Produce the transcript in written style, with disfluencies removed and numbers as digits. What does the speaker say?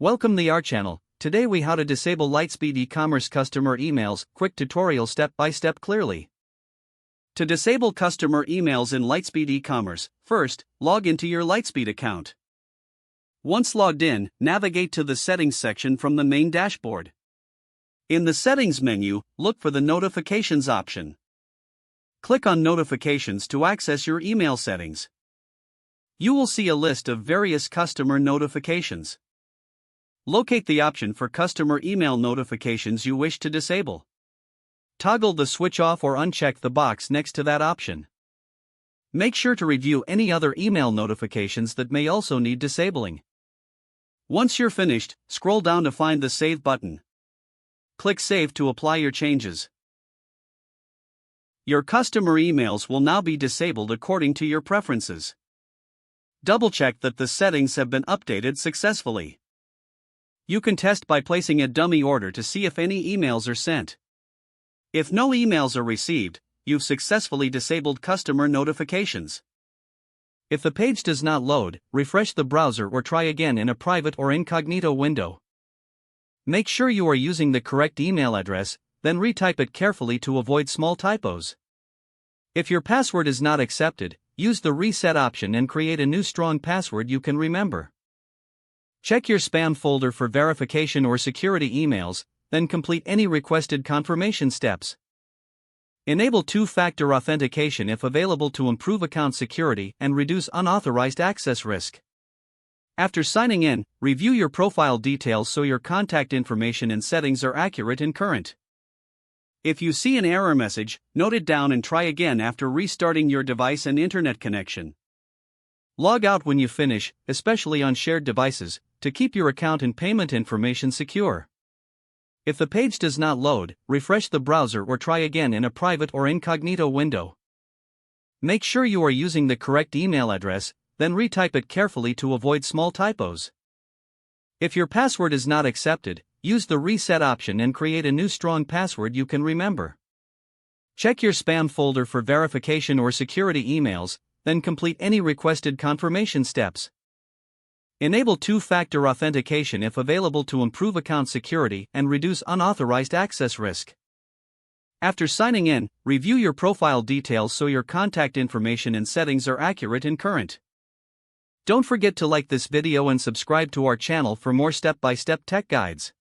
Welcome to our channel. Today we how to disable Lightspeed e-commerce customer emails, quick tutorial step by step clearly. To disable customer emails in Lightspeed e-commerce, first, log into your Lightspeed account. Once logged in, navigate to the settings section from the main dashboard. In the settings menu, look for the notifications option. Click on notifications to access your email settings. You will see a list of various customer notifications. Locate the option for customer email notifications you wish to disable. Toggle the switch off or uncheck the box next to that option. Make sure to review any other email notifications that may also need disabling. Once you're finished, scroll down to find the Save button. Click Save to apply your changes. Your customer emails will now be disabled according to your preferences. Double-check that the settings have been updated successfully. You can test by placing a dummy order to see if any emails are sent. If no emails are received, you've successfully disabled customer notifications. If the page does not load, refresh the browser or try again in a private or incognito window. Make sure you are using the correct email address, then retype it carefully to avoid small typos. If your password is not accepted, use the reset option and create a new strong password you can remember. Check your spam folder for verification or security emails, then complete any requested confirmation steps. Enable two-factor authentication if available to improve account security and reduce unauthorized access risk. After signing in, review your profile details so your contact information and settings are accurate and current. If you see an error message, note it down and try again after restarting your device and internet connection. Log out when you finish, especially on shared devices, to keep your account and payment information secure. If the page does not load, refresh the browser or try again in a private or incognito window. Make sure you are using the correct email address, then retype it carefully to avoid small typos. If your password is not accepted, use the reset option and create a new strong password you can remember. Check your spam folder for verification or security emails, then complete any requested confirmation steps. Enable two-factor authentication if available to improve account security and reduce unauthorized access risk. After signing in, review your profile details so your contact information and settings are accurate and current. Don't forget to like this video and subscribe to our channel for more step-by-step tech guides.